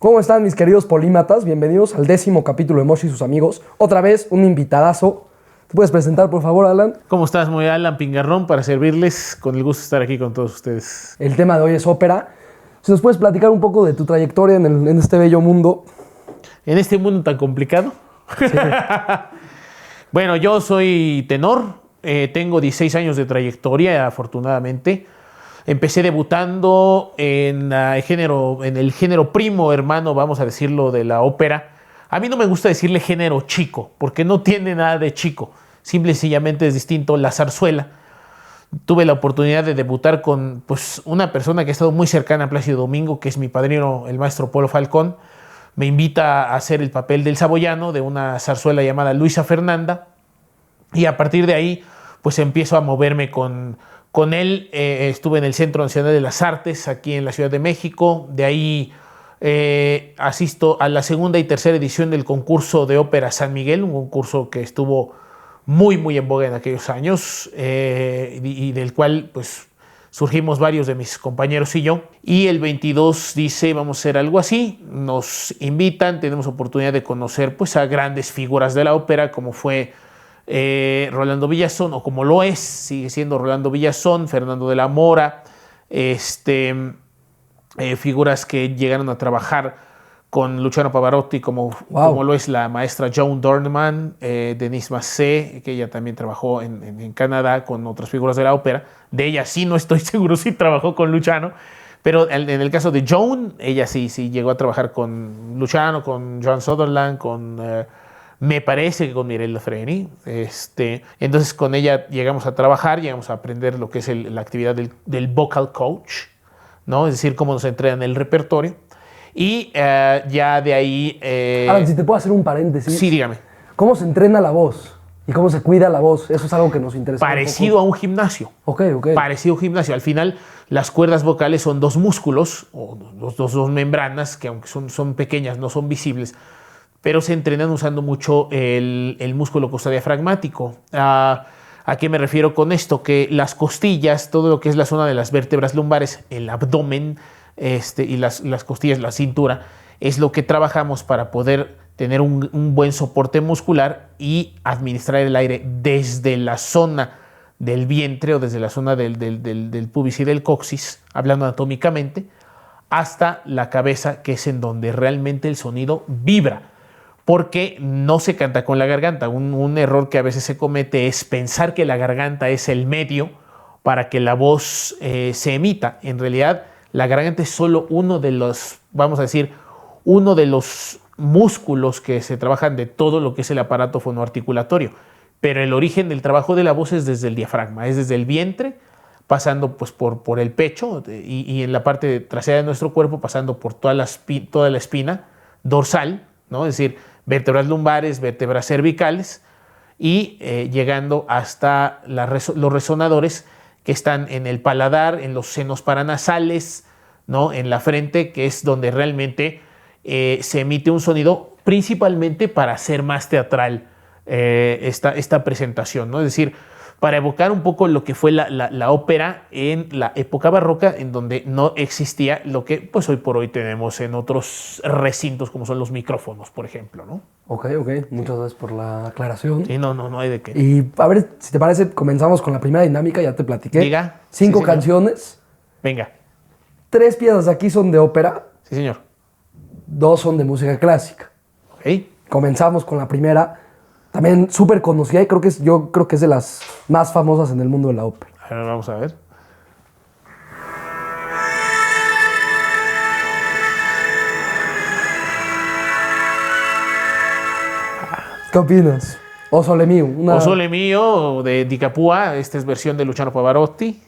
¿Cómo están mis queridos polímatas? Bienvenidos al 10º capítulo de Moshi y sus amigos. Otra vez, un invitadazo. ¿Te puedes presentar, por favor, Alan? ¿Cómo estás? Muy Alan Pingarrón para servirles. Con el gusto de estar aquí con todos ustedes. El tema de hoy es ópera. Si nos puedes platicar un poco de tu trayectoria en este bello mundo. En este mundo tan complicado. Sí. Bueno, yo soy tenor. Tengo 16 años de trayectoria, afortunadamente. Empecé debutando en el género primo hermano, vamos a decirlo, de la ópera. A mí no me gusta decirle género chico, porque no tiene nada de chico. Simple y sencillamente es distinto. La zarzuela. Tuve la oportunidad de debutar con una persona que ha estado muy cercana a Plácido Domingo, que es mi padrino, el maestro Polo Falcón. Me invita a hacer el papel del saboyano de una zarzuela llamada Luisa Fernanda. Y a partir de ahí, pues empiezo a moverme con él. Estuve en el Centro Nacional de las Artes, aquí en la Ciudad de México. De ahí asisto a la segunda y tercera edición del concurso de ópera San Miguel, un concurso que estuvo muy, muy en boga en aquellos años y del cual pues surgimos varios de mis compañeros y yo. Y el 22 dice, vamos a hacer algo así. Nos invitan, tenemos oportunidad de conocer pues a grandes figuras de la ópera, como fue Rolando Villazón, o como lo es, sigue siendo Rolando Villazón, Fernando de la Mora, figuras que llegaron a trabajar con Luciano Pavarotti, como lo es la maestra Joan Dorman, Denise Massé, que ella también trabajó en Canadá con otras figuras de la ópera. De ella sí no estoy seguro si trabajó con Luciano, pero en el caso de Joan, ella sí llegó a trabajar con Luciano, con Joan Sutherland, me parece que con Mirella Freni. Entonces con ella llegamos a trabajar, llegamos a aprender lo que es la actividad del vocal coach, ¿no? Es decir, cómo nos entrenan el repertorio. Y ya de ahí... Alan, si te puedo hacer un paréntesis. Sí, dígame. ¿Cómo se entrena la voz? ¿Y cómo se cuida la voz? Eso es algo que nos interesa. Parecido a un gimnasio. Ok. Parecido a un gimnasio. Al final, las cuerdas vocales son dos músculos, o dos membranas, que aunque son pequeñas, no son visibles, pero se entrenan usando mucho el músculo costodiafragmático. ¿A qué me refiero con esto? Que las costillas, todo lo que es la zona de las vértebras lumbares, el abdomen y las costillas, la cintura, es lo que trabajamos para poder tener un buen soporte muscular y administrar el aire desde la zona del vientre o desde la zona del pubis y del coxis, hablando anatómicamente, hasta la cabeza, que es en donde realmente el sonido vibra. Porque no se canta con la garganta. Un error que a veces se comete es pensar que la garganta es el medio para que la voz se emita. En realidad, la garganta es solo uno de los músculos que se trabajan de todo lo que es el aparato fonoarticulatorio. Pero el origen del trabajo de la voz es desde el diafragma, es desde el vientre, pasando pues, por el pecho y en la parte trasera de nuestro cuerpo, pasando por toda la espina dorsal, ¿no? Es decir, vértebras lumbares, vértebras cervicales y llegando hasta los resonadores que están en el paladar, en los senos paranasales, ¿no? En la frente, que es donde realmente se emite un sonido, principalmente para hacer más teatral esta presentación, ¿no? Es decir, para evocar un poco lo que fue la ópera en la época barroca, en donde no existía lo que pues hoy por hoy tenemos en otros recintos, como son los micrófonos, por ejemplo, ¿no? Ok. Muchas gracias por la aclaración. Sí, no hay de qué. Y a ver, si te parece, comenzamos con la primera dinámica, ya te platiqué. Diga. 5 sí, canciones. Venga. 3 piezas aquí son de ópera. Sí, señor. 2 son de música clásica. Ok. Comenzamos con la primera. También súper conocida y yo creo que es de las más famosas en el mundo de la ópera. A ver, vamos a ver. ¿Qué opinas? O Sole Mio. O Sole Mio de Di Capua, esta es versión de Luciano Pavarotti.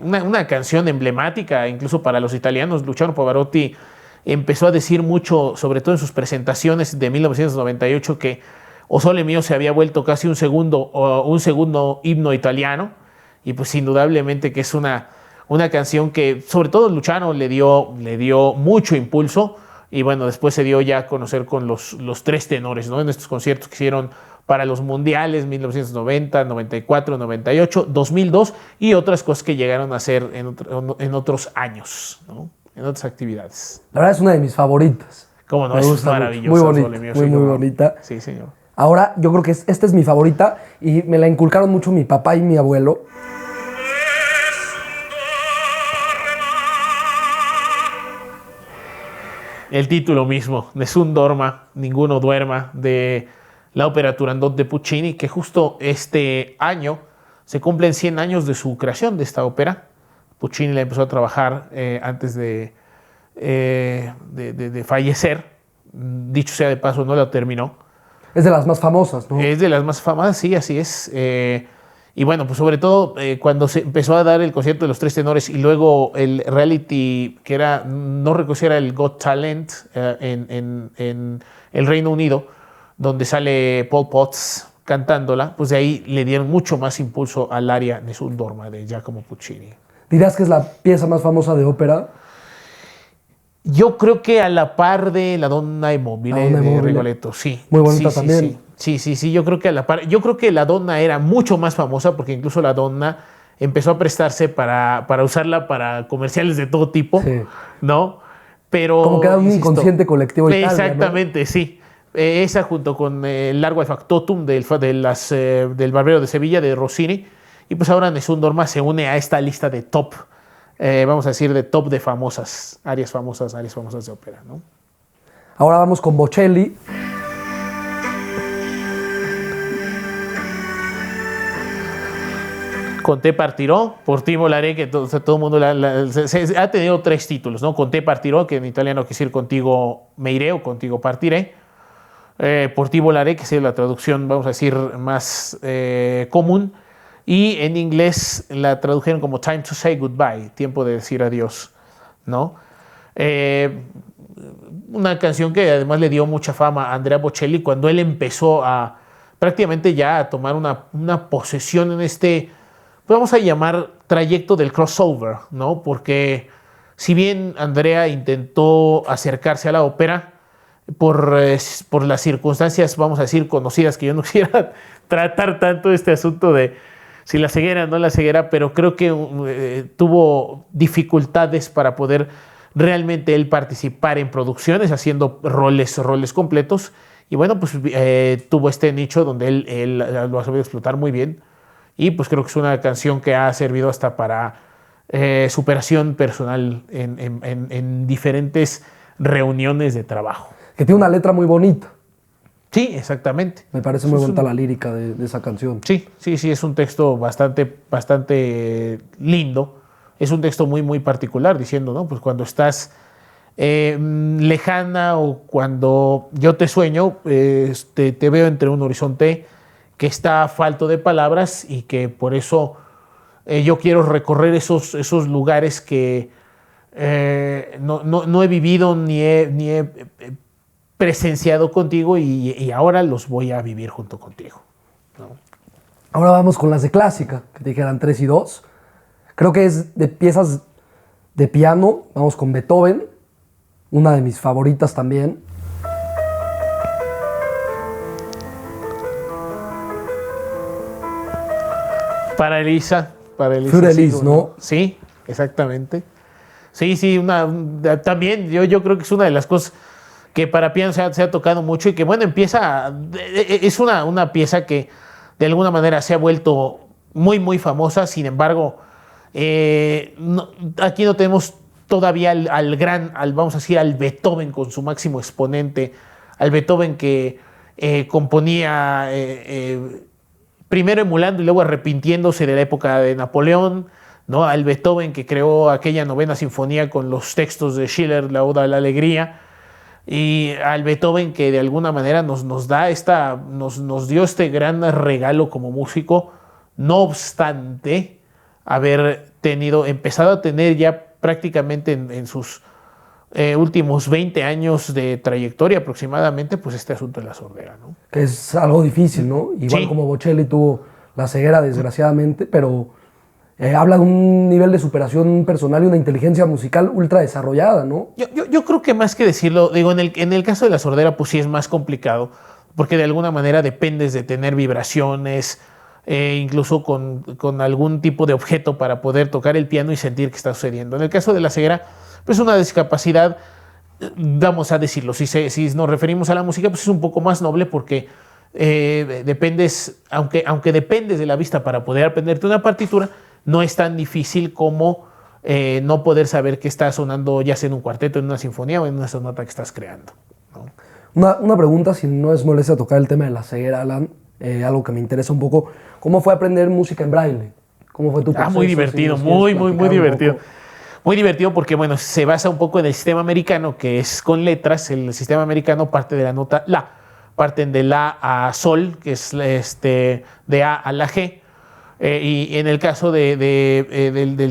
Una canción emblemática incluso para los italianos. Luciano Pavarotti empezó a decir mucho, sobre todo en sus presentaciones de 1998, que O Sole Mio se había vuelto casi un segundo himno italiano, y pues indudablemente que es una canción que sobre todo Luciano le dio mucho impulso, y bueno, después se dio ya a conocer con los 3 tenores, ¿no? En estos conciertos que hicieron para los mundiales 1990, 94, 98, 2002 y otras cosas que llegaron a hacer en otros años, ¿no? en otras actividades. La verdad es una de mis favoritas. Cómo no, Me es gusta mucho. maravilloso. Muy bonita, Sole mío, muy, sí, muy no. bonita. Sí, señor. Ahora, yo creo que esta es mi favorita y me la inculcaron mucho mi papá y mi abuelo. El título mismo, Nessun dorma, ninguno duerma, de la ópera Turandot de Puccini, que justo este año se cumplen 100 años de su creación de esta ópera. Puccini la empezó a trabajar antes de fallecer. Dicho sea de paso, no la terminó. Es de las más famosas, ¿no? Es de las más famosas, sí, así es. Y bueno, pues sobre todo cuando se empezó a dar el concierto de los tres tenores y luego el reality que era, no recuerdo si era el Got Talent en el Reino Unido, donde sale Paul Potts cantándola, pues de ahí le dieron mucho más impulso al aria Nessun Dorma de Giacomo Puccini. ¿Dirías que es la pieza más famosa de ópera? Yo creo que a la par de La Donna e Mobile La Donna e de Mobile. Rigoletto, sí. Muy bonita Sí, también. Sí, yo creo que a la par. Yo creo que La Donna era mucho más famosa porque incluso La Donna empezó a prestarse para usarla para comerciales de todo tipo, Sí. ¿no? Pero, Como que era un insisto, inconsciente colectivo Italia, exactamente, sí. Esa junto con el Largo al Factotum del Barbero de Sevilla de Rossini. Y pues ahora Nessun Dorma se une a esta lista de top, vamos a decir, de top de famosas, áreas famosas de ópera, ¿no? Ahora vamos con Bocelli. Con Te partirò, por ti volaré, que todo el mundo ha tenido 3 títulos, ¿no? Con Te partirò, que en italiano quiere decir contigo me iré o contigo partiré. Por ti volaré, que es la traducción, vamos a decir, más común. Y en inglés la tradujeron como Time to say goodbye, tiempo de decir adiós, ¿no? Una canción que además le dio mucha fama a Andrea Bocelli cuando él empezó a prácticamente ya a tomar una posesión en este, pues vamos a llamar trayecto del crossover, ¿no? Porque si bien Andrea intentó acercarse a la ópera, por las circunstancias, vamos a decir, conocidas, que yo no quisiera tratar tanto este asunto de si la ceguera o no la ceguera, pero creo que tuvo dificultades para poder realmente él participar en producciones, haciendo roles completos. Y bueno, pues tuvo este nicho donde él lo ha sabido explotar muy bien. Y pues creo que es una canción que ha servido hasta para superación personal en diferentes reuniones de trabajo. Que tiene una letra muy bonita. Sí, exactamente. Me parece muy bonita la lírica de esa canción. Sí, es un texto bastante lindo. Es un texto muy, muy particular, diciendo, ¿no? Pues cuando estás lejana o cuando yo te sueño, te veo entre un horizonte que está falto de palabras y que por eso yo quiero recorrer esos lugares que no he vivido ni he presenciado contigo y ahora los voy a vivir junto contigo, ¿no? Ahora vamos con las de clásica, que te dijeran 3 y 2. Creo que es de piezas de piano. Vamos con Beethoven, una de mis favoritas también. Para Elisa. Für Elise, ¿no? Sí, exactamente. Sí, también yo creo que es una de las cosas que para piano se ha tocado mucho y que bueno, es una pieza que de alguna manera se ha vuelto muy, muy famosa. Sin embargo, aquí no tenemos todavía vamos a decir, al Beethoven con su máximo exponente, al Beethoven que componía primero emulando y luego arrepintiéndose de la época de Napoleón, ¿no? Al Beethoven que creó aquella 9ª sinfonía con los textos de Schiller, la Oda a la Alegría, y al Beethoven que de alguna manera nos dio este gran regalo como músico, no obstante haber empezado a tener ya prácticamente en sus últimos 20 años de trayectoria aproximadamente, pues este asunto de la sordera, ¿no? Que es algo difícil, ¿no? Igual Sí. como Bocelli tuvo la ceguera, desgraciadamente, pero habla de un nivel de superación personal y una inteligencia musical ultra desarrollada, ¿no? Yo creo que más que decirlo, digo, en el caso de la sordera, pues sí es más complicado, porque de alguna manera dependes de tener vibraciones, incluso con algún tipo de objeto para poder tocar el piano y sentir que está sucediendo. En el caso de la ceguera, pues una discapacidad, vamos a decirlo, si nos referimos a la música, pues es un poco más noble porque aunque dependes de la vista para poder aprenderte una partitura, no es tan difícil como no poder saber qué está sonando, ya sea en un cuarteto, en una sinfonía o en una sonata que estás creando, ¿no? Una pregunta, si no es molestia tocar el tema de la ceguera, Alan, algo que me interesa un poco. ¿Cómo fue aprender música en braille? ¿Cómo fue tu proceso? Muy divertido, muy divertido. Muy divertido porque, bueno, se basa un poco en el sistema americano, que es con letras. El sistema americano parte de la nota La. Parten de La a Sol, que es de A a la G. Y en el caso del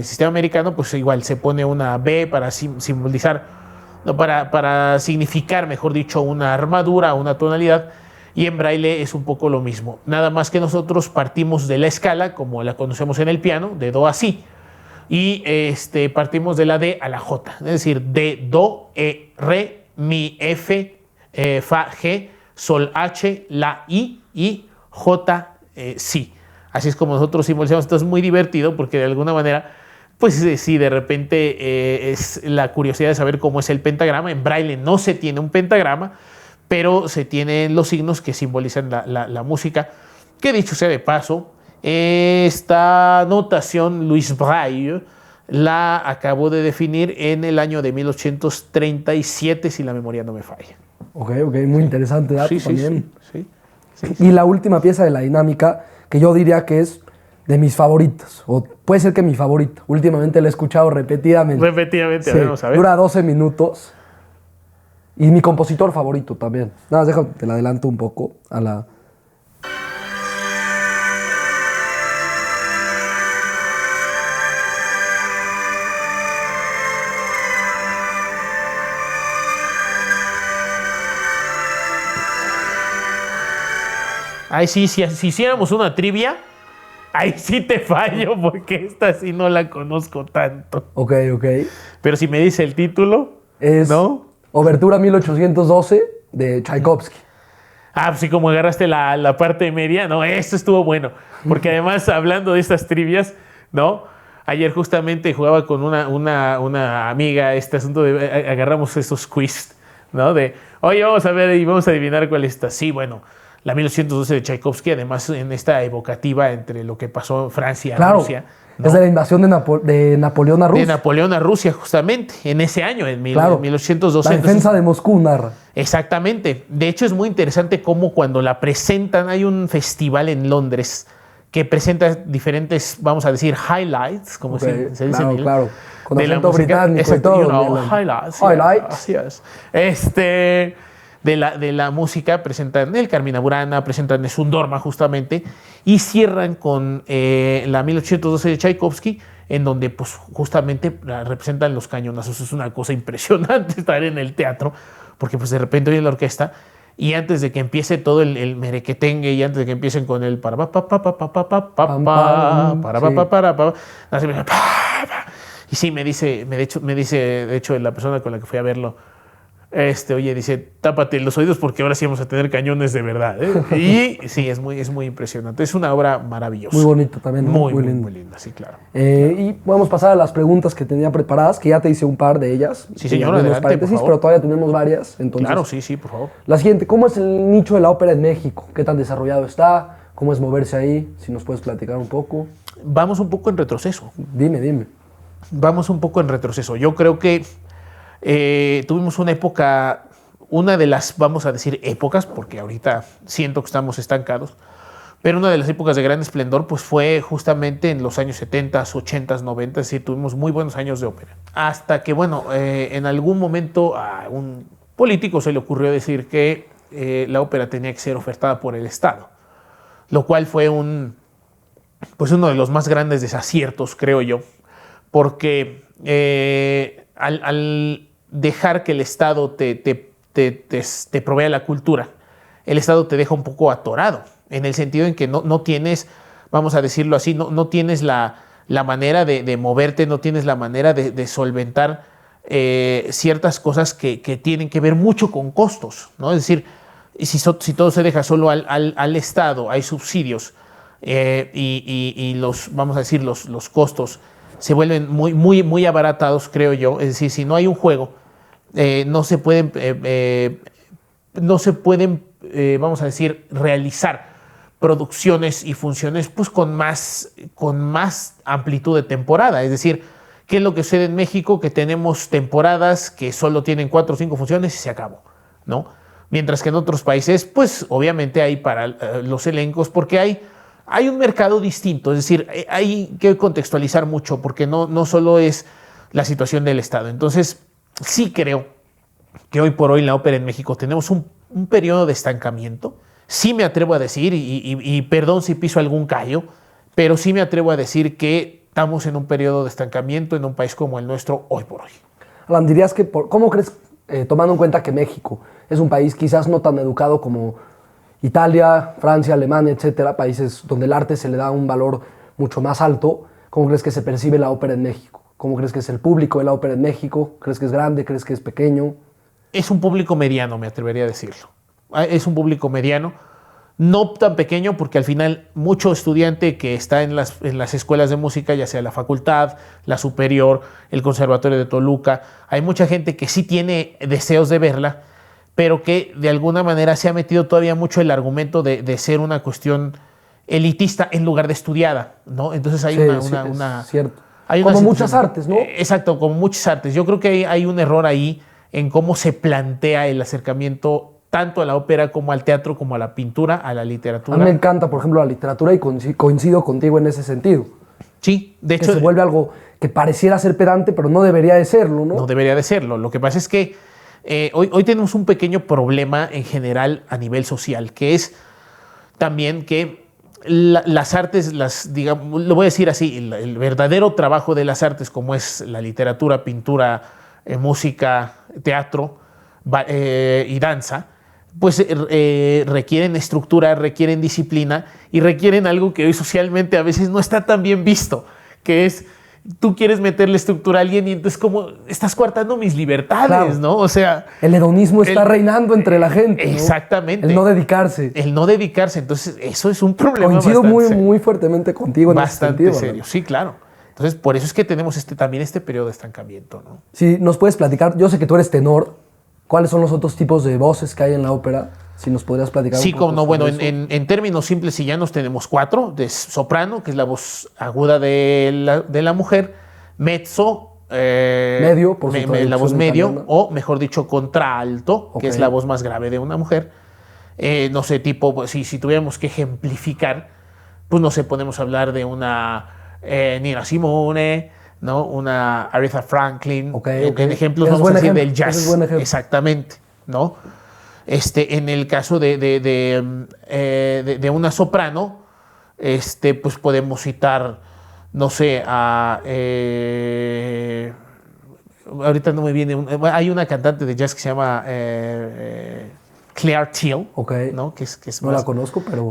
sistema americano, pues igual se pone una B para simbolizar, no, para significar, mejor dicho, una armadura, una tonalidad. Y en braille es un poco lo mismo. Nada más que nosotros partimos de la escala, como la conocemos en el piano, de Do a Si. Y partimos de la D a la J. Es decir, D, Do, E, Re, Mi, F, Fa, G, Sol, H, La, I y J, Si. Así es como nosotros simbolizamos. Esto es muy divertido porque de alguna manera, pues sí, de repente es la curiosidad de saber cómo es el pentagrama. En braille no se tiene un pentagrama, pero se tienen los signos que simbolizan la música, que dicho sea de paso, esta notación Louis Braille la acabó de definir en el año de 1837, si la memoria no me falla. Ok, muy interesante dato también. Sí. Y la última pieza de la dinámica, que yo diría que es de mis favoritas, o puede ser que mi favorita. Últimamente la he escuchado repetidamente. Repetidamente, sí, vamos a ver. Dura 12 minutos. Y mi compositor favorito también. Nada, déjame, te la adelanto un poco a la... Ahí sí, si hiciéramos una trivia, ahí sí te fallo porque esta sí no la conozco tanto. Ok. Pero si me dice el título, Es ¿no? Obertura 1812 de Tchaikovsky. Pues sí, como agarraste la parte media, ¿no? Esto estuvo bueno. Porque además, hablando de estas trivias, ¿no? Ayer justamente jugaba con una amiga este asunto de... Agarramos esos quiz, ¿no? De, oye, vamos a ver y vamos a adivinar cuál está. Sí, bueno, la 1812 de Tchaikovsky, además en esta evocativa entre lo que pasó en Francia y Rusia. ¿No? Es de la invasión de Napoleón a Rusia. De Napoleón a Rusia, justamente, en ese año, en 1812. La defensa de Moscú narra. Exactamente. De hecho, es muy interesante cómo cuando la presentan, hay un festival en Londres que presenta diferentes, vamos a decir, highlights, como se dice en inglés. Claro, con de la acento música. británico Exacto, y todo. Highlights. Highlights. Yes. De la música presentan el Carmina Burana, presentan un Dorma justamente, y cierran con la 1812 de Tchaikovsky, en donde pues justamente representan los cañonazos. Es una cosa impresionante estar en el teatro, porque pues de repente oye la orquesta, y antes de que empiece todo el merequetengue, y antes de que empiecen con el y sí, me dice, de hecho, la persona con la que fui a verlo, oye, dice, tápate los oídos porque ahora sí vamos a tener cañones de verdad, ¿eh? Y sí, es muy impresionante. Es una obra maravillosa. Muy bonita también, ¿no? Muy linda, sí, claro. Y podemos pasar a las preguntas que tenía preparadas, que ya te hice un par de ellas. Sí, señor, adelante, paréntesis, pero todavía tenemos varias. Entonces, claro, sí, por favor. La siguiente, ¿cómo es el nicho de la ópera en México? ¿Qué tan desarrollado está? ¿Cómo es moverse ahí? Si nos puedes platicar un poco. Vamos un poco en retroceso. Dime. Vamos un poco en retroceso. Yo creo que tuvimos una época, una de las, vamos a decir, épocas, porque ahorita siento que estamos estancados, pero una de las épocas de gran esplendor pues fue justamente en los años 70, 80, 90, sí, tuvimos muy buenos años de ópera. Hasta que, bueno, en algún momento a un político se le ocurrió decir que la ópera tenía que ser ofertada por el Estado, lo cual fue uno de los más grandes desaciertos, creo yo, porque al dejar que el Estado te provea la cultura, el Estado te deja un poco atorado, en el sentido en que no tienes, vamos a decirlo así, no tienes la manera de moverte, no tienes la manera de solventar ciertas cosas que tienen que ver mucho con costos, ¿no? Es decir, si todo se deja solo al Estado, hay subsidios y los, vamos a decir, los costos se vuelven muy, muy, muy abaratados, creo yo. Es decir, si no hay un juego, no se pueden, vamos a decir, realizar producciones y funciones pues con más amplitud de temporada. Es decir, ¿qué es lo que sucede en México? Que tenemos temporadas que solo tienen 4 o 5 funciones y se acabó, ¿no? Mientras que en otros países, pues obviamente hay para los elencos, porque hay un mercado distinto. Es decir, hay que contextualizar mucho, porque no solo es la situación del Estado. Entonces, sí creo que hoy por hoy en la ópera en México tenemos un periodo de estancamiento. Sí me atrevo a decir, y perdón si piso algún callo, pero sí me atrevo a decir que estamos en un periodo de estancamiento en un país como el nuestro hoy por hoy. Alan, dirías que, ¿cómo crees, tomando en cuenta que México es un país quizás no tan educado como Italia, Francia, Alemania, etcétera, países donde el arte se le da un valor mucho más alto, ¿cómo crees que se percibe la ópera en México? ¿Cómo crees que es el público de la ópera en México? ¿Crees que es grande? ¿Crees que es pequeño? Es un público mediano, me atrevería a decirlo. Es un público mediano, no tan pequeño, porque al final mucho estudiante que está en las escuelas de música, ya sea la facultad, la superior, el Conservatorio de Toluca, hay mucha gente que sí tiene deseos de verla, pero que de alguna manera se ha metido todavía mucho el argumento de ser una cuestión elitista en lugar de estudiada, ¿no? Entonces hay una cierto. Hay como una muchas artes, ¿no? Exacto, como muchas artes. Yo creo que hay un error ahí en cómo se plantea el acercamiento tanto a la ópera como al teatro, como a la pintura, a la literatura. A mí me encanta, por ejemplo, la literatura y coincido contigo en ese sentido. Sí, de hecho... Que se vuelve algo que pareciera ser pedante, pero no debería de serlo, ¿no? No debería de serlo. Lo que pasa es que hoy tenemos un pequeño problema en general a nivel social, que es también que las artes, digamos, lo voy a decir así, el verdadero trabajo de las artes, como es la literatura, pintura, música, teatro y danza, pues requieren estructura, requieren disciplina y requieren algo que hoy socialmente a veces no está tan bien visto, que es tú quieres meterle estructura a alguien y entonces como estás coartando mis libertades, claro, ¿no? O sea... El hedonismo está reinando entre la gente, ¿no? Exactamente. El no dedicarse. El no dedicarse. Entonces eso es un problema Coincido muy fuertemente contigo en ese sentido. Bastante serio, sí, claro. Entonces por eso es que tenemos también este periodo de estancamiento, ¿no? Sí, nos puedes platicar, yo sé que tú eres tenor, ¿cuáles son los otros tipos de voces que hay en la ópera? Si nos podrías platicar sí, un poco. Sí, como no, bueno, en términos simples y llanos tenemos 4, de soprano, que es la voz aguda de la mujer, mezzo, medio, por la voz medio, italiana, o mejor dicho, contralto, que es la voz más grave de una mujer. No sé, tipo, si tuviéramos que ejemplificar, pues no sé, podemos hablar de una Nina Simone, ¿no? Una Aretha Franklin, en ejemplos, vamos a decir, del jazz. Exactamente, ¿no? En el caso de una soprano, pues podemos citar, no sé, ahorita no me viene, hay una cantante de jazz que se llama Claire Teal, ¿no? Que es no más, la conozco, pero...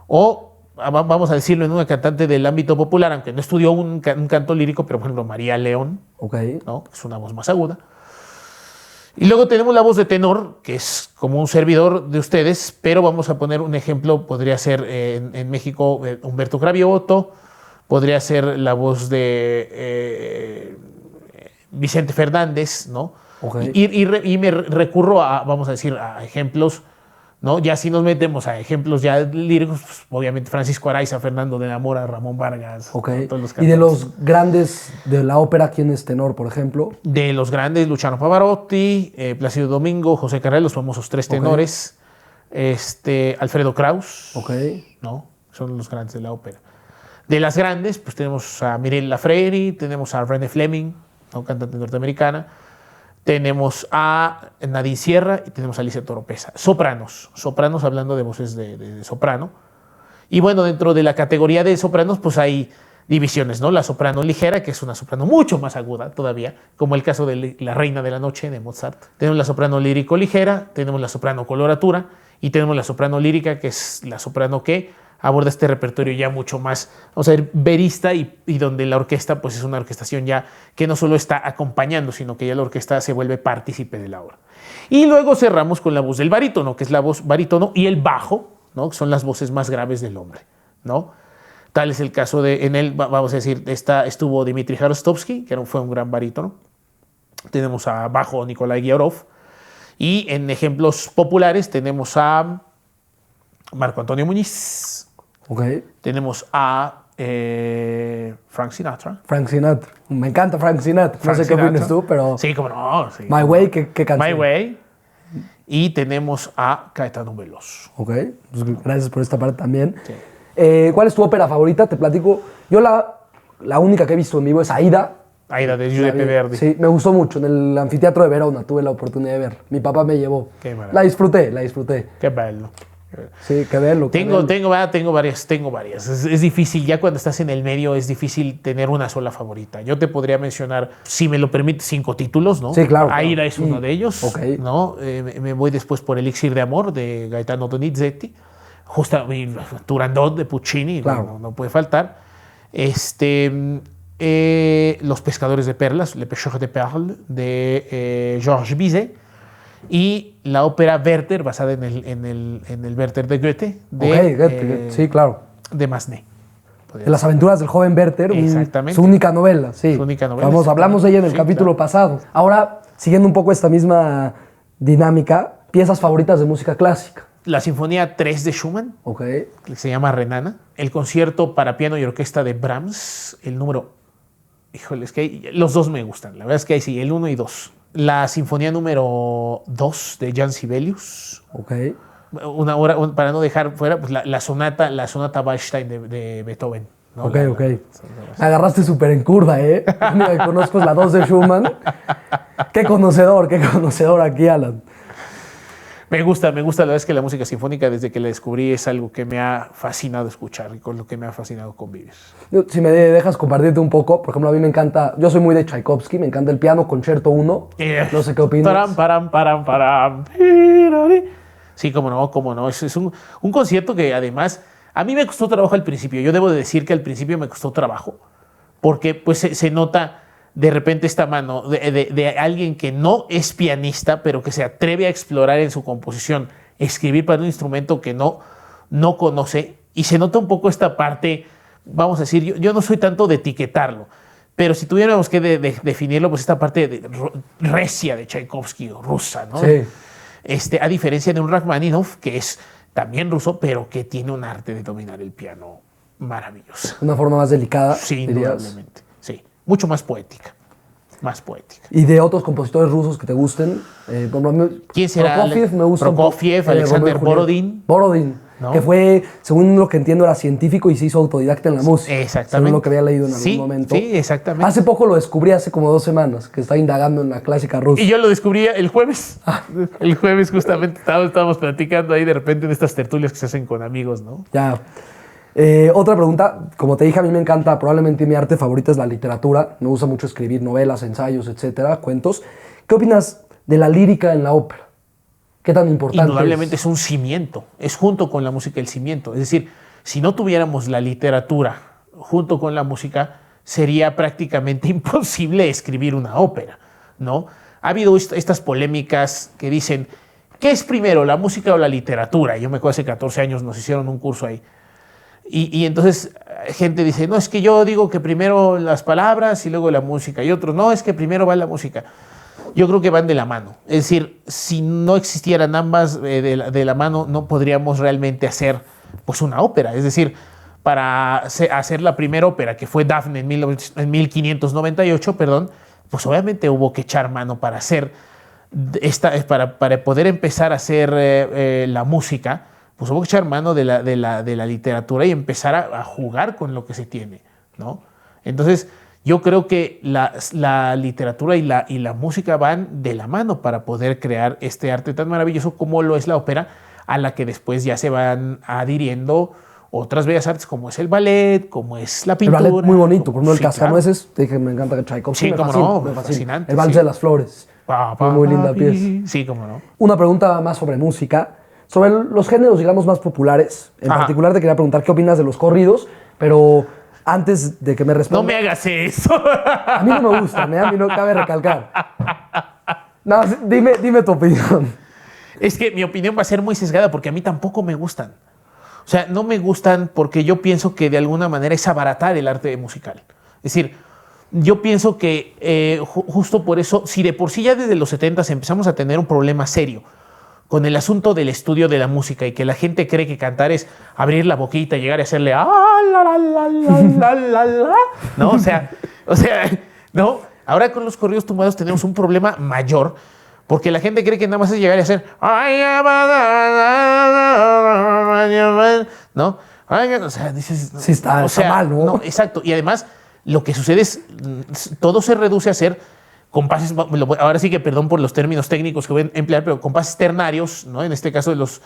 o vamos a decirlo en una cantante del ámbito popular, aunque no estudió un canto lírico, pero por ejemplo María León, ¿no? Es una voz más aguda. Y luego tenemos la voz de tenor, que es como un servidor de ustedes, pero vamos a poner un ejemplo, podría ser en México Humberto Cravioto, podría ser la voz de Vicente Fernández, ¿no? Y me recurro vamos a decir, a ejemplos, ¿no? Ya si nos metemos a ejemplos ya líricos, pues, obviamente Francisco Araiza, Fernando de la Mora, Ramón Vargas. ¿No? Todos los y de los grandes de la ópera, ¿quién es tenor, por ejemplo? De los grandes, Luciano Pavarotti, Plácido Domingo, José Carrera, los famosos 3 tenores. Alfredo Kraus, ¿no? Son los grandes de la ópera. De las grandes, pues tenemos a Mireille Lafreri, tenemos a René Fleming, ¿no? Cantante norteamericana. Tenemos a Nadine Sierra y tenemos a Alicia Toropesa. Sopranos hablando de voces de soprano. Y bueno, dentro de la categoría de sopranos, pues hay divisiones, ¿no? La soprano ligera, que es una soprano mucho más aguda todavía, como el caso de La Reina de la Noche de Mozart. Tenemos la soprano lírico ligera, tenemos la soprano coloratura y tenemos la soprano lírica, que es la soprano que aborda este repertorio ya mucho más, vamos a ver, verista y donde la orquesta pues es una orquestación ya que no solo está acompañando, sino que ya la orquesta se vuelve partícipe de la obra. Y luego cerramos con la voz del barítono, que es la voz barítono, y el bajo, ¿no? Que son las voces más graves del hombre, ¿no? Tal es el caso en él, vamos a decir, estuvo Dmitri Jarostovsky, que fue un gran barítono. Tenemos a bajo Nikolai Giorov. Y en ejemplos populares tenemos a Marco Antonio Muñiz. Okay. Tenemos a Frank Sinatra. Frank Sinatra. Me encanta Frank Sinatra. No sé qué opinas tú, pero... Sí, cómo no. Sí. My Way, ¿qué canción? My Way. Y tenemos a Caetano Veloso. Ok, pues gracias por esta parte también. Sí. ¿Cuál es tu ópera favorita? Te platico. Yo la única que he visto en vivo es Aida. Aida de Giuseppe Verdi. Sí, me gustó mucho. En el anfiteatro de Verona tuve la oportunidad de ver. Mi papá me llevó. Qué maravilla. La disfruté. Qué bello. Sí, que verlo. Tengo varias. Es difícil, ya cuando estás en el medio es difícil tener una sola favorita. Yo te podría mencionar, si me lo permite, 5 títulos, ¿no? Sí, claro. Aida es uno de ellos, Ok. ¿no? Me voy después por Elixir de Amor de Gaetano Donizetti, justo Turandot de Puccini, Claro. no puede faltar. Los Pescadores de Perlas, Le Pêcheur de Perles de Georges Bizet. Y la ópera Werther, basada en el Werther de Goethe, Goethe, sí, claro. de Massenet. De las aventuras del joven Werther, Exactamente. su única novela, sí. Su única novela, Vamos, hablamos de ella en el sí, capítulo pasado. Ahora, siguiendo un poco esta misma dinámica, piezas favoritas de música clásica. La Sinfonía 3 de Schumann, Ok. que se llama Renana. El concierto para piano y orquesta de Brahms, el número... Híjole, es que los dos me gustan. La verdad es que hay sí, el 1 y 2. La Sinfonía número 2 de Jan Sibelius. Ok. Una obra, para no dejar fuera, pues la sonata Weinstein de Beethoven, ¿no? Ok. Me agarraste súper en curva, ¿eh? La única que conozco es la 2 de Schumann. Qué conocedor aquí, Alan. Me gusta, la verdad es que la música sinfónica desde que la descubrí es algo que me ha fascinado escuchar y con lo que me ha fascinado convivir. Si me dejas compartirte un poco, por ejemplo, a mí me encanta, yo soy muy de Tchaikovsky, me encanta el piano Concerto 1, no sé qué opinas. Param. Sí, cómo no, es un concierto que además a mí me costó trabajo al principio, yo debo de decir que al principio me costó trabajo, porque pues se nota de repente esta mano de alguien que no es pianista, pero que se atreve a explorar en su composición, escribir para un instrumento que no conoce, y se nota un poco esta parte, vamos a decir, yo no soy tanto de etiquetarlo, pero si tuviéramos que definirlo, pues esta parte recia de Tchaikovsky o rusa, ¿no? Sí. A diferencia de un Rachmaninoff, que es también ruso, pero que tiene un arte de dominar el piano maravilloso. Una forma más delicada, Sí, dirías. indudablemente. Sí, mucho más poética. ¿Y de otros compositores rusos que te gusten? ¿Quién será? Prokofiev me gusta. Prokofiev, Alexander Borodin. ¿No? Que fue, según lo que entiendo, era científico y se hizo autodidacta en la música. Exactamente. Según lo que había leído en algún momento. Sí, exactamente. Hace poco lo descubrí, hace como 2 semanas, que estaba indagando en la clásica rusa. Y yo lo descubrí el jueves. El jueves justamente estábamos platicando ahí de repente en estas tertulias que se hacen con amigos, ¿no? Ya. Otra pregunta, como te dije, a mí me encanta, probablemente mi arte favorita es la literatura. Me gusta mucho escribir novelas, ensayos, etcétera, cuentos. ¿Qué opinas de la lírica en la ópera? ¿Qué tan importante Indudablemente es un cimiento, es junto con la música el cimiento. Es decir, si no tuviéramos la literatura junto con la música, sería prácticamente imposible escribir una ópera, ¿no? Ha habido estas polémicas que dicen, ¿qué es primero, la música o la literatura? Yo me acuerdo hace 14 años nos hicieron un curso ahí. Y entonces gente dice, no, es que yo digo que primero las palabras y luego la música. Y otros, no, es que primero va la música. Yo creo que van de la mano. Es decir, si no existieran ambas de la mano, no podríamos realmente hacer pues, una ópera. Es decir, para hacer la primera ópera, que fue Dafne en 1598, pues obviamente hubo que echar mano para hacer para poder empezar a hacer la música. Pues hubo que echar mano de la literatura y empezar a jugar con lo que se tiene, ¿no? Entonces, yo creo que la literatura y la música van de la mano para poder crear este arte tan maravilloso como lo es la ópera, a la que después ya se van adhiriendo otras bellas artes como es el ballet, como es la pintura. El ballet muy bonito, por ejemplo, el Cascanueces, claro. te dije, me encanta Tchaikovsky, Sí, me cómo fascina, no, me fascina. fascinante. El Vals de las Flores, muy linda pieza. Sí, cómo no. Una pregunta más sobre música. Sobre los géneros, digamos, más populares. En particular te quería preguntar qué opinas de los corridos, pero antes de que me respondas... No me hagas eso. A mí no me gustan, a mí no cabe recalcar. No, dime tu opinión. Es que mi opinión va a ser muy sesgada porque a mí tampoco me gustan. O O sea, no me gustan porque yo pienso que de alguna manera es abaratar el arte musical. Es decir, yo pienso que justo por eso, si de por sí ya desde los 70s empezamos a tener un problema serio con el asunto del estudio de la música y que la gente cree que cantar es abrir la boquita y llegar a hacerle ¿no? O sea, ¿no? Ahora con los corridos tumbados tenemos un problema mayor porque la gente cree que nada más es llegar y hacer ¿no? O sea, dices, sí, está mal, ¿no? No, exacto. Y además, lo que sucede es, todo se reduce a ser compases, ahora sí que perdón por los términos técnicos que voy a emplear, pero compases ternarios, ¿no? En este caso de los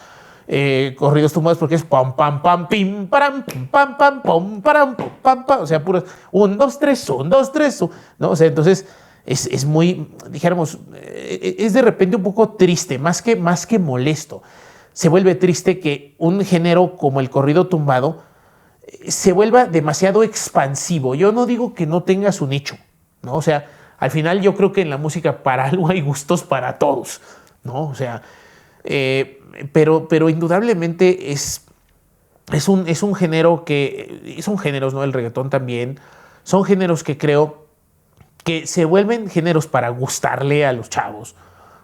corridos tumbados, porque es pam, pam, pam, pim, param, pum, pam, pam, pum, param, pum, pam, pam, o sea, puros 1, 2, 3, 1, 2, 3, ¿no? O sea, entonces es muy, dijéramos, es de repente un poco triste, más que molesto. Se vuelve triste que un género como el corrido tumbado se vuelva demasiado expansivo. Yo no digo que no tenga su nicho, ¿no? O sea, al final yo creo que en la música para algo hay gustos para todos, ¿no? O sea, pero indudablemente es un género que... Son géneros, ¿no? El reggaetón también. Son géneros que creo que se vuelven géneros para gustarle a los chavos,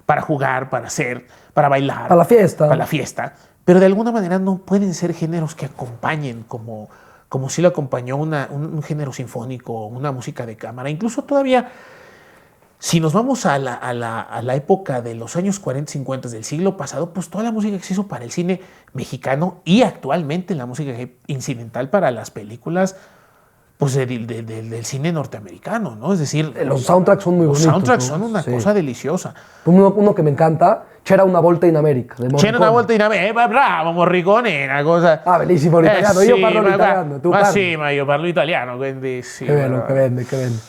para jugar, para hacer, para bailar. Para la fiesta. Para la fiesta. Pero de alguna manera no pueden ser géneros que acompañen como si lo acompañó un género sinfónico, una música de cámara. Incluso todavía, si nos vamos a la época de los años 40, 50 del siglo pasado, pues toda la música que se hizo para el cine mexicano y actualmente la música incidental para las películas pues del cine norteamericano, ¿no? Es decir, los soundtracks son muy bonitos. Los soundtracks ¿no? son una cosa deliciosa. Uno que me encanta, C'era una volta in America. C'era una volta in America, bravo Morricone, una cosa... Ah, bellissimo l'italiano, io parlo l'italiano, tu parli. Sì, ma io parlo italiano, quindi sì. Qué bello, qué vende, qué vende.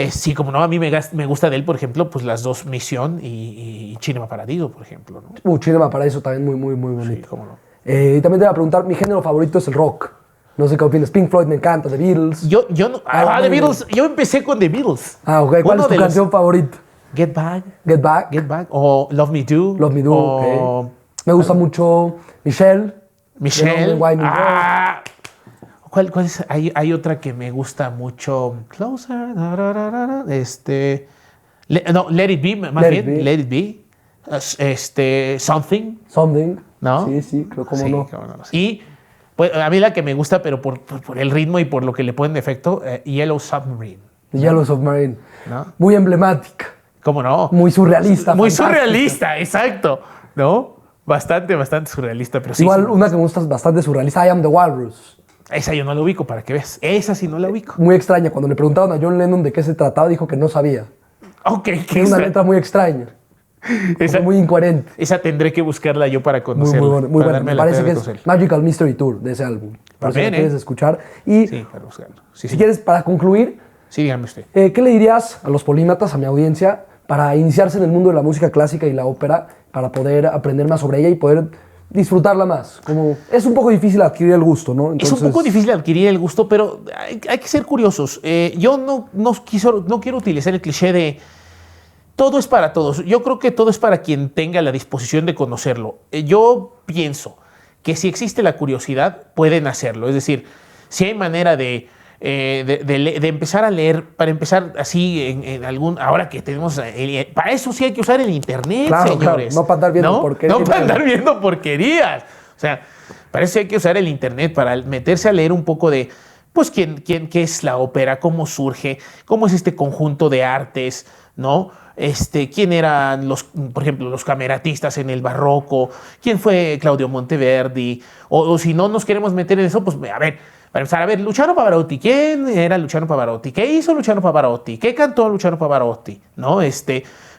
Sí, como no, a mí me gusta de él, por ejemplo, pues las dos, Misión y Cinema Paradiso, por ejemplo, ¿no? Cinema Paradiso también muy bonito. Sí, cómo no. Y también te voy a preguntar, mi género favorito es el rock. No sé qué opinas. Pink Floyd me encanta, The Beatles. Yo no, The Beatles, yo empecé con The Beatles. Ah, ok. ¿Cuál es tu canción favorita? Get Back. Get Back. Get Back. O Love Me Do. Love Me Do, ok. Me gusta mucho Michelle. ¿Cuál es? Hay otra que me gusta mucho. Closer. Let It Be, más bien. Let It Be. Something. Something. ¿No? Sí, creo cómo no. Y pues, a mí la que me gusta, pero por el ritmo y por lo que le ponen de efecto, Yellow Submarine. Yellow Submarine. ¿No? Muy emblemática. ¿Cómo no? Muy surrealista. Muy surrealista, exacto. ¿No? Bastante surrealista. Pero sí, igual una que me gusta bastante surrealista, I Am the Walrus. Esa yo no la ubico, para que veas. Esa sí no la ubico. Muy extraña. Cuando le preguntaban a John Lennon de qué se trataba, dijo que no sabía. Ok. Es una letra muy extraña. Muy incoherente. Esa tendré que buscarla yo para conocerla. Muy buena. Me parece que es Magical Mystery Tour de ese álbum. Para si quieres escuchar. Y sí, para buscarlo. Si quieres, para concluir, sí, dígame usted. ¿Qué le dirías a los polímatas, a mi audiencia, para iniciarse en el mundo de la música clásica y la ópera, para poder aprender más sobre ella y poder disfrutar más? Como es un poco difícil adquirir el gusto, ¿no? Entonces, es un poco difícil adquirir el gusto, pero hay que ser curiosos. Yo no quiero utilizar el cliché de todo es para todos. Yo creo que todo es para quien tenga la disposición de conocerlo. Yo pienso que si existe la curiosidad, pueden hacerlo. Es decir, si hay manera de empezar a leer, para empezar así en algún... Ahora que tenemos... para eso sí hay que usar el internet, claro, señores. Claro, no para andar viendo porquerías. No para andar viendo porquerías. O sea, para eso hay que usar el internet, para meterse a leer un poco de... Pues, qué es la ópera, cómo surge, cómo es este conjunto de artes, ¿no? Quién eran por ejemplo, los cameratistas en el barroco, quién fue Claudio Monteverdi, o si no nos queremos meter en eso, pues a ver, para empezar a ver, Luciano Pavarotti, ¿quién era Luciano Pavarotti? ¿Qué hizo Luciano Pavarotti? ¿Qué cantó Luciano Pavarotti? ¿No?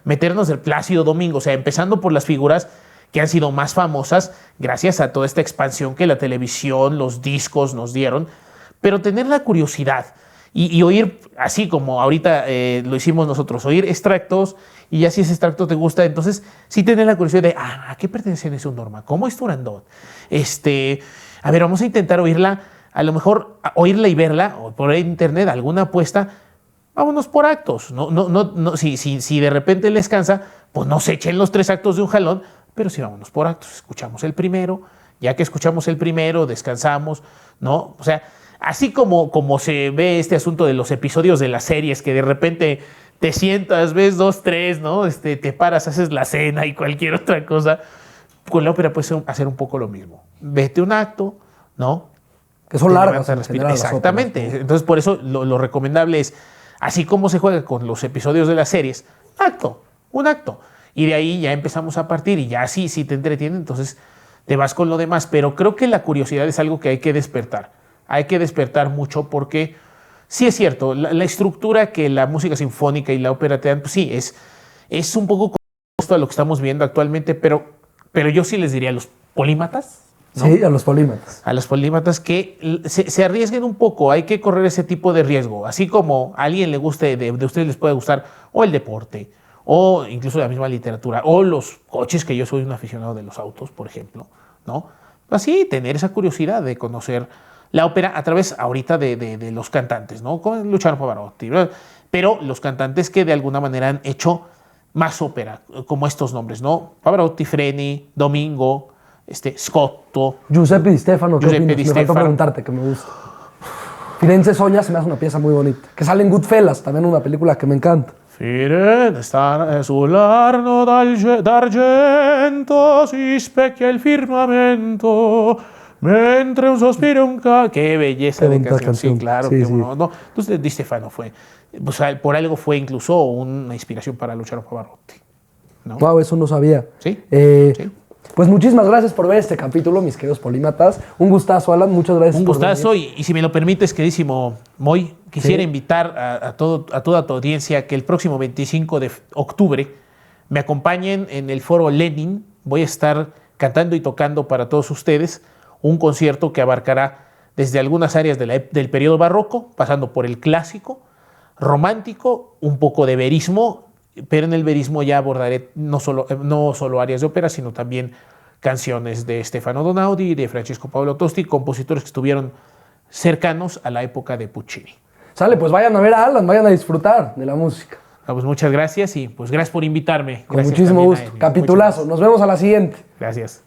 Meternos del Plácido Domingo, o sea, empezando por las figuras que han sido más famosas gracias a toda esta expansión que la televisión, los discos nos dieron, pero tener la curiosidad y oír, así como ahorita lo hicimos nosotros, oír extractos, y ya si ese extracto te gusta, entonces sí tener la curiosidad de, ¿a qué pertenece esa norma? ¿Cómo es Turandot? A ver, vamos a intentar oírla, a lo mejor oírla y verla, o por internet, alguna apuesta, vámonos por actos. No, si de repente les cansa, pues no se echen los 3 actos de un jalón, pero sí vámonos por actos. Escuchamos el primero, Ya que escuchamos el primero, descansamos, ¿no? O sea, así como se ve este asunto de los episodios de las series, que de repente te sientas, ves 2, 3, ¿no? Te paras, haces la cena y cualquier otra cosa. Con la ópera puedes hacer un poco lo mismo. Vete un acto, ¿no? Que son Te largas. levantas, En general, las exactamente. óperas, ¿no? Entonces, por eso lo recomendable es, así como se juega con los episodios de las series, un acto. Y de ahí ya empezamos a partir y ya sí te entretiene, entonces te vas con lo demás. Pero creo que la curiosidad es algo que hay que despertar. Hay que despertar mucho porque sí es cierto, la estructura que la música sinfónica y la ópera te dan, pues sí, es un poco opuesto a lo que estamos viendo actualmente, pero yo sí les diría a los polímatas, ¿no? Sí, a los polímatas. A los polímatas que se arriesguen un poco, hay que correr ese tipo de riesgo, así como a alguien le guste, de ustedes les puede gustar o el deporte, o incluso la misma literatura, o los coches, que yo soy un aficionado de los autos, por ejemplo, ¿no? Así, tener esa curiosidad de conocer la ópera a través ahorita de los cantantes, ¿no? Con Luciano Pavarotti, ¿no? Pero los cantantes que de alguna manera han hecho más ópera, como estos nombres, ¿no? Pavarotti, Freni, Domingo, Scotto. Giuseppe Di Stefano, ¿qué Giuseppe opinas? Di Me faltó Stefano. preguntarte, que me gusta. Firenze Soña se me hace una pieza muy bonita. Que sale en Goodfellas, también una película que me encanta. Firenze sta sull'arno d'argento si specchia il firmamento mentre un sospiro e un ¡Qué belleza Qué de bonita canción! canción. Sí, claro. Sí, qué sí. bueno, ¿no? Entonces Di Stefano fue, pues, por algo fue incluso una inspiración para Luciano Pavarotti, ¿no? Wow, eso no sabía. Sí, sí. Pues muchísimas gracias por ver este capítulo, mis queridos polímatas. Un gustazo, Alan. Muchas gracias Un por gustazo venir. y si me lo permites, queridísimo Moy, quisiera Sí. invitar a toda tu audiencia que el próximo 25 de octubre me acompañen en el Foro Lenin. Voy a estar cantando y tocando para todos ustedes un concierto que abarcará desde algunas áreas del periodo barroco, pasando por el clásico, romántico, un poco de verismo, pero en el verismo ya abordaré no solo áreas de ópera, sino también canciones de Stefano Donaudi, de Francesco Paolo Tosti, compositores que estuvieron cercanos a la época de Puccini. Sale, pues vayan a ver a Alan, vayan a disfrutar de la música. Pues muchas gracias y pues gracias por invitarme. Con Gracias muchísimo también a gusto. Emi. Capitulazo. Nos vemos a la siguiente. Gracias.